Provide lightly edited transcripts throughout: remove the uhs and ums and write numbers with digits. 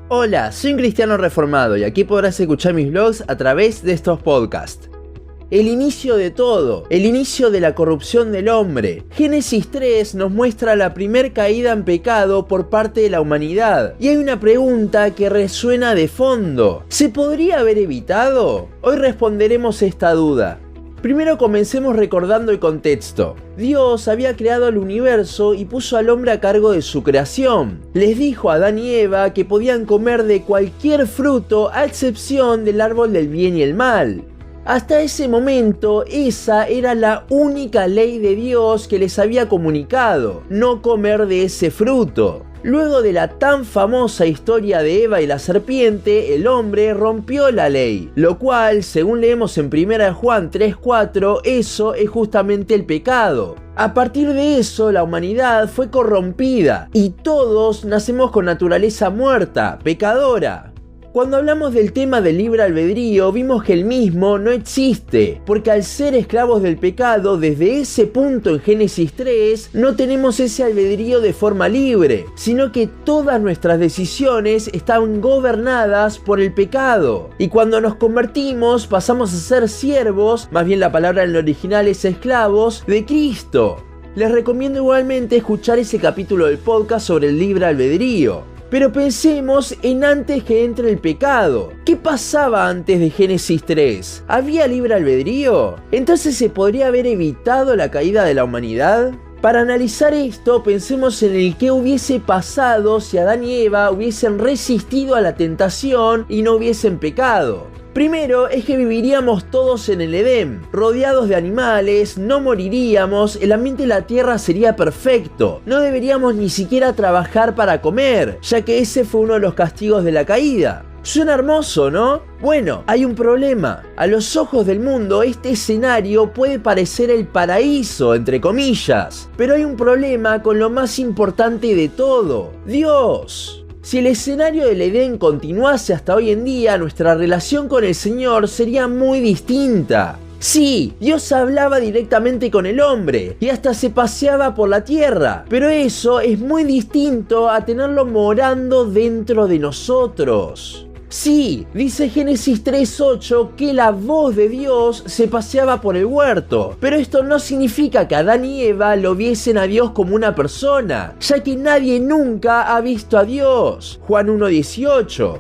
Hola, soy un cristiano reformado y aquí podrás escuchar mis vlogs a través de estos podcasts. El inicio de todo, el inicio de la corrupción del hombre. Génesis 3 nos muestra la primer caída en pecado por parte de la humanidad. Y hay una pregunta que resuena de fondo. ¿Se podría haber evitado? Hoy responderemos esta duda. Primero comencemos recordando el contexto. Dios había creado el universo y puso al hombre a cargo de su creación. Les dijo a Adán y Eva que podían comer de cualquier fruto a excepción del árbol del bien y el mal. Hasta ese momento, esa era la única ley de Dios que les había comunicado, no comer de ese fruto. Luego de la tan famosa historia de Eva y la serpiente, el hombre rompió la ley, lo cual, según leemos en 1 Juan 3:4, eso es justamente el pecado. A partir de eso, la humanidad fue corrompida y todos nacemos con naturaleza muerta, pecadora. Cuando hablamos del tema del libre albedrío, vimos que el mismo no existe, porque al ser esclavos del pecado, desde ese punto en Génesis 3, no tenemos ese albedrío de forma libre, sino que todas nuestras decisiones están gobernadas por el pecado. Y cuando nos convertimos, pasamos a ser siervos, más bien la palabra en el original es esclavos, de Cristo. Les recomiendo igualmente escuchar ese capítulo del podcast sobre el libre albedrío. Pero pensemos en antes que entre el pecado. ¿Qué pasaba antes de Génesis 3? ¿Había libre albedrío? ¿Entonces se podría haber evitado la caída de la humanidad? Para analizar esto, pensemos en el qué hubiese pasado si Adán y Eva hubiesen resistido a la tentación y no hubiesen pecado. Primero es que viviríamos todos en el Edén, rodeados de animales, no moriríamos, el ambiente de la tierra sería perfecto, no deberíamos ni siquiera trabajar para comer, ya que ese fue uno de los castigos de la caída. Suena hermoso, ¿no? Bueno, hay un problema. A los ojos del mundo, este escenario puede parecer el paraíso, entre comillas, pero hay un problema con lo más importante de todo: Dios. Si el escenario del Edén continuase hasta hoy en día, nuestra relación con el Señor sería muy distinta. Sí, Dios hablaba directamente con el hombre y hasta se paseaba por la tierra, pero eso es muy distinto a tenerlo morando dentro de nosotros. Sí, dice Génesis 3:8 que la voz de Dios se paseaba por el huerto, pero esto no significa que Adán y Eva lo viesen a Dios como una persona, ya que nadie nunca ha visto a Dios. Juan 1:18.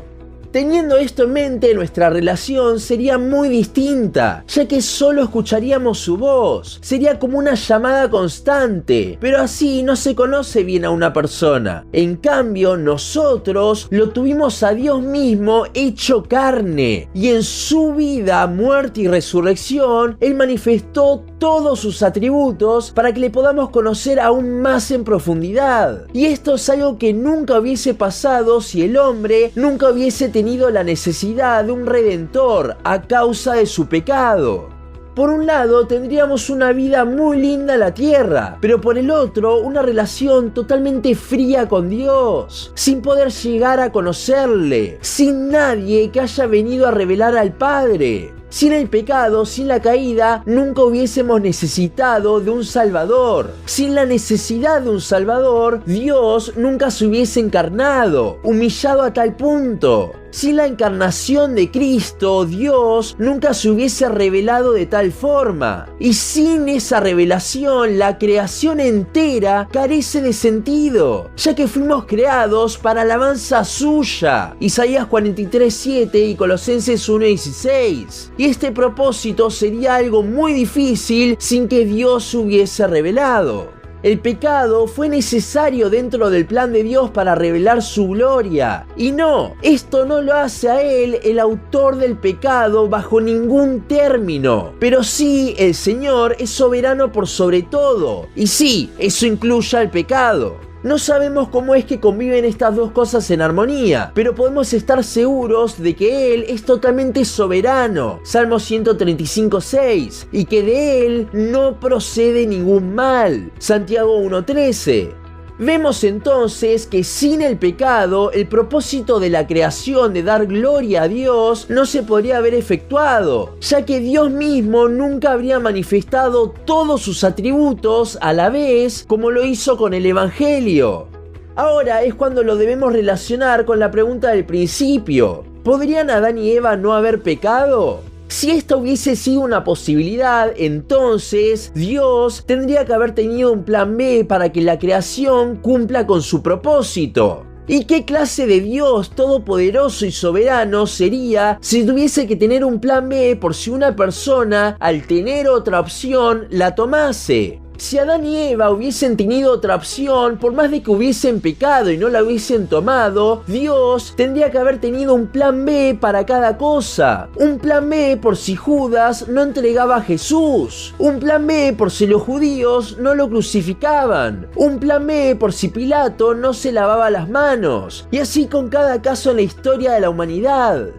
Teniendo esto en mente, nuestra relación sería muy distinta, ya que solo escucharíamos su voz. Sería como una llamada constante, pero así no se conoce bien a una persona. En cambio, nosotros lo tuvimos a Dios mismo hecho carne, y en su vida, muerte y resurrección, Él manifestó todos sus atributos para que le podamos conocer aún más en profundidad. Y esto es algo que nunca hubiese pasado si el hombre nunca hubiese tenido la necesidad de un redentor a causa de su pecado. Por un lado, tendríamos una vida muy linda en la tierra, pero por el otro, una relación totalmente fría con Dios, sin poder llegar a conocerle, sin nadie que haya venido a revelar al Padre. Sin el pecado, sin la caída, nunca hubiésemos necesitado de un Salvador. Sin la necesidad de un Salvador, Dios nunca se hubiese encarnado, humillado a tal punto. Sin la encarnación de Cristo, Dios nunca se hubiese revelado de tal forma. Y sin esa revelación, la creación entera carece de sentido, ya que fuimos creados para alabanza suya. Isaías 43:7 y Colosenses 1:16. Y este propósito sería algo muy difícil sin que Dios se hubiese revelado. El pecado fue necesario dentro del plan de Dios para revelar su gloria. Y no, esto no lo hace a Él el autor del pecado bajo ningún término. Pero sí, el Señor es soberano por sobre todo. Y sí, eso incluye al pecado. No sabemos cómo es que conviven estas dos cosas en armonía, pero podemos estar seguros de que Él es totalmente soberano, Salmo 135:6, y que de Él no procede ningún mal, Santiago 1:13. Vemos entonces que sin el pecado, el propósito de la creación de dar gloria a Dios no se podría haber efectuado, ya que Dios mismo nunca habría manifestado todos sus atributos a la vez como lo hizo con el Evangelio. Ahora es cuando lo debemos relacionar con la pregunta del principio. ¿Podrían Adán y Eva no haber pecado? Si esta hubiese sido una posibilidad, entonces Dios tendría que haber tenido un plan B para que la creación cumpla con su propósito. ¿Y qué clase de Dios todopoderoso y soberano sería si tuviese que tener un plan B por si una persona, al tener otra opción, la tomase? Si Adán y Eva hubiesen tenido otra opción, por más de que hubiesen pecado y no la hubiesen tomado, Dios tendría que haber tenido un plan B para cada cosa. Un plan B por si Judas no entregaba a Jesús. Un plan B por si los judíos no lo crucificaban. Un plan B por si Pilato no se lavaba las manos. Y así con cada caso en la historia de la humanidad.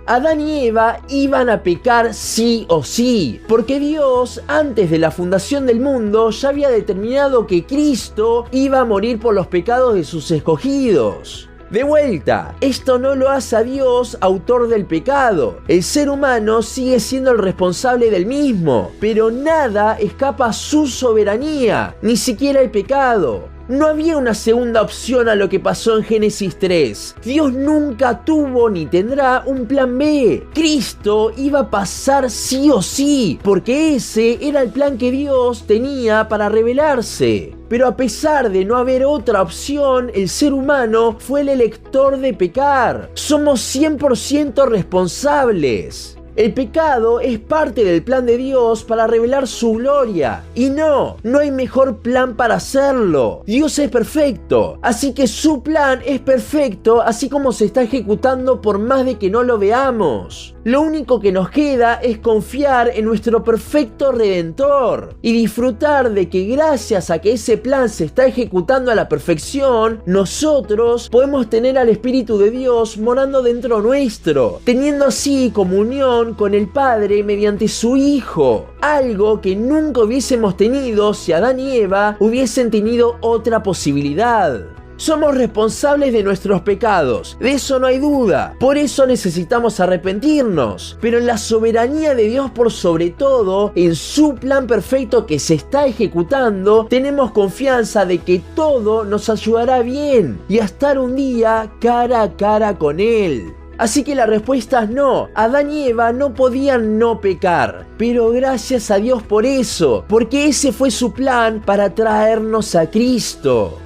Adán y Eva iban a pecar sí o sí, porque Dios, antes de la fundación del mundo, ya había determinado que Cristo iba a morir por los pecados de sus escogidos. De vuelta, esto no lo hace a Dios autor del pecado. El ser humano sigue siendo el responsable del mismo, pero nada escapa a su soberanía, ni siquiera el pecado. No había una segunda opción a lo que pasó en Génesis 3. Dios nunca tuvo ni tendrá un plan B. Cristo iba a pasar sí o sí, porque ese era el plan que Dios tenía para revelarse. Pero a pesar de no haber otra opción, el ser humano fue el elector de pecar. Somos 100% responsables. El pecado es parte del plan de Dios para revelar su gloria. Y no hay mejor plan para hacerlo. Dios es perfecto, así que su plan es perfecto, así como se está ejecutando por más de que no lo veamos. Lo único que nos queda es confiar en nuestro perfecto Redentor y disfrutar de que gracias a que ese plan se está ejecutando a la perfección, nosotros podemos tener al Espíritu de Dios morando dentro nuestro, teniendo así comunión con el Padre mediante su Hijo, algo que nunca hubiésemos tenido si Adán y Eva hubiesen tenido otra posibilidad. Somos responsables de nuestros pecados, de eso no hay duda, por eso necesitamos arrepentirnos, pero en la soberanía de Dios por sobre todo, en su plan perfecto que se está ejecutando, tenemos confianza de que todo nos ayudará bien y a estar un día cara a cara con Él. Así que la respuesta es no, Adán y Eva no podían no pecar, pero gracias a Dios por eso, porque ese fue su plan para traernos a Cristo.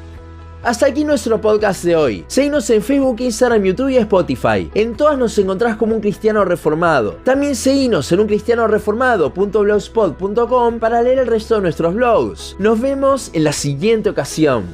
Hasta aquí nuestro podcast de hoy. Seguinos en Facebook, Instagram, YouTube y Spotify. En todas nos encontrás como Un Cristiano Reformado. También seguinos en uncristianoreformado.blogspot.com para leer el resto de nuestros blogs. Nos vemos en la siguiente ocasión.